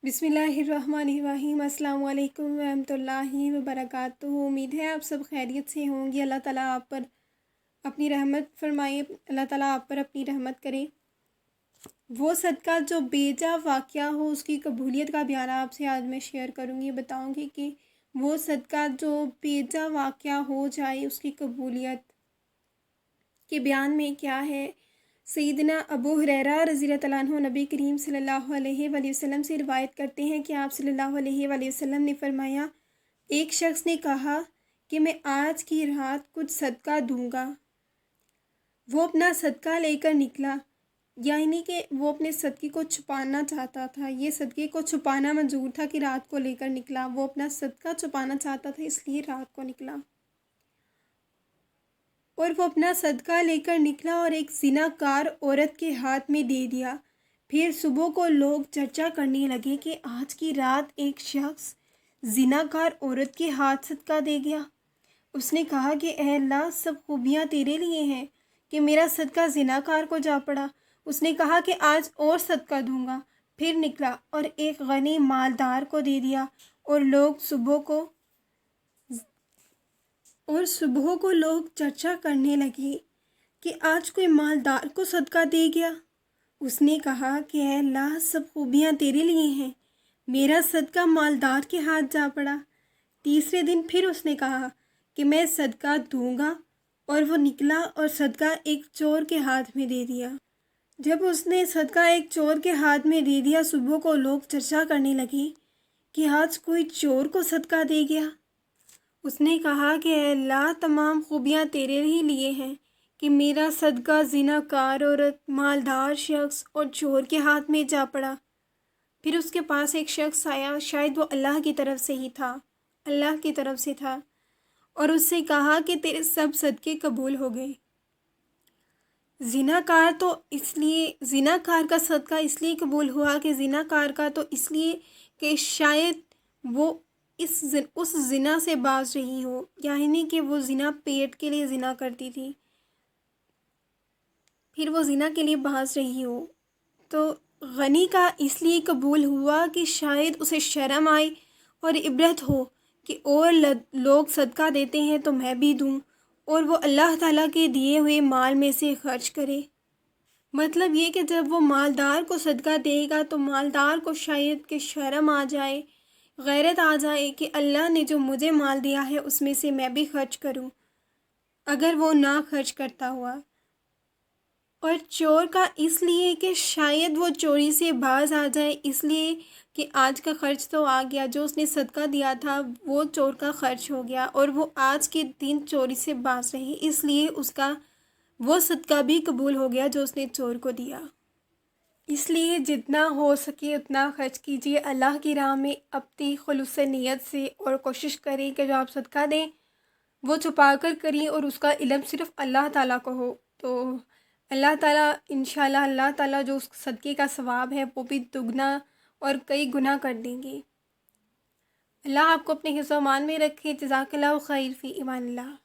بسم اللہ الرحمن الرحیم۔ السلام علیکم ورحمۃ اللہ وبرکاتہ۔ امید ہے آپ سب خیریت سے ہوں گی۔ اللہ تعالیٰ آپ پر اپنی رحمت فرمائے، اللہ تعالیٰ آپ پر اپنی رحمت کرے۔ وہ صدقہ جو بیجا واقعہ ہو اس کی قبولیت کا بیان آپ سے آج میں شیئر کروں گی، بتاؤں گی کہ وہ صدقہ جو بیجا واقعہ ہو جائے اس کی قبولیت کے بیان میں کیا ہے۔ سیدنا ابو ہریرہ رضی اللہ تعالیٰ عنہ نبی کریم صلی اللہ علیہ وآلہ وسلم سے روایت کرتے ہیں کہ آپ صلی اللہ علیہ وآلہ وسلم نے فرمایا، ایک شخص نے کہا کہ میں آج کی رات کچھ صدقہ دوں گا۔ وہ اپنا صدقہ لے کر نکلا، یعنی کہ وہ اپنے صدقے کو چھپانا چاہتا تھا، یہ صدقے کو چھپانا منظور تھا کہ رات کو لے کر نکلا، وہ اپنا صدقہ چھپانا چاہتا تھا اس لیے رات کو نکلا، اور وہ اپنا صدقہ لے کر نکلا اور ایک زناکار عورت کے ہاتھ میں دے دیا۔ پھر صبح کو لوگ چرچا کرنے لگے کہ آج کی رات ایک شخص زناکار عورت کے ہاتھ صدقہ دے گیا۔ اس نے کہا کہ اے اللہ، سب خوبیاں تیرے لیے ہیں کہ میرا صدقہ زناکار کو جا پڑا۔ اس نے کہا کہ آج اور صدقہ دوں گا، پھر نکلا اور ایک غنی مالدار کو دے دیا، اور صبح کو لوگ چرچا کرنے لگے کہ آج کوئی مالدار کو صدقہ دے گیا۔ اس نے کہا کہ اے اللہ، سب خوبیاں تیرے لیے ہیں، میرا صدقہ مالدار کے ہاتھ جا پڑا۔ تیسرے دن پھر اس نے کہا کہ میں صدقہ دوں گا، اور وہ نکلا اور صدقہ ایک چور کے ہاتھ میں دے دیا۔ جب اس نے صدقہ ایک چور کے ہاتھ میں دے دیا، صبح کو لوگ چرچا کرنے لگے کہ آج کوئی چور کو صدقہ دے گیا۔ اس نے کہا کہ اے اللہ، تمام خوبیاں تیرے ہی لیے ہیں کہ میرا صدقہ زناکار عورت، مالدار شخص اور چور کے ہاتھ میں جا پڑا۔ پھر اس کے پاس ایک شخص آیا، شاید وہ اللہ کی طرف سے تھا، اور اس سے کہا کہ تیرے سب صدقے قبول ہو گئے۔ زناکار کا صدقہ اس لیے قبول ہوا کہ زناکار کا تو اس لیے کہ شاید وہ اس زنا سے باز رہی ہو، یعنی کہ وہ زنا پیٹ کے لیے زنا کرتی تھی، پھر وہ زنا کے لیے باز رہی ہو۔ تو غنی کا اس لیے قبول ہوا کہ شاید اسے شرم آئے اور عبرت ہو کہ اور لوگ صدقہ دیتے ہیں تو میں بھی دوں، اور وہ اللہ تعالیٰ کے دیے ہوئے مال میں سے خرچ کرے۔ مطلب یہ کہ جب وہ مالدار کو صدقہ دے گا تو مالدار کو شاید کہ شرم آ جائے، غیرت آ جائے کہ اللہ نے جو مجھے مال دیا ہے اس میں سے میں بھی خرچ کروں، اگر وہ نہ خرچ کرتا ہوا۔ اور چور کا اس لیے کہ شاید وہ چوری سے باز آ جائے، اس لیے کہ آج کا خرچ تو آ گیا، جو اس نے صدقہ دیا تھا وہ چور کا خرچ ہو گیا، اور وہ آج کے دن چوری سے باز رہی، اس لیے اس کا وہ صدقہ بھی قبول ہو گیا جو اس نے چور کو دیا۔ اس لیے جتنا ہو سکے اتنا خرچ کیجیے اللہ کی راہ میں اپنی خلوص نیت سے، اور کوشش کریں کہ جو آپ صدقہ دیں وہ چھپا کر کریں، اور اس کا علم صرف اللہ تعالیٰ کو ہو، تو اللہ تعالیٰ انشاءاللہ اللہ تعالیٰ جو اس صدقے کا ثواب ہے وہ بھی دگنا اور کئی گنا کر دیں گے۔ اللہ آپ کو اپنے حفظ و امان میں رکھے۔ جزاک اللہ خیر، فی امان اللہ۔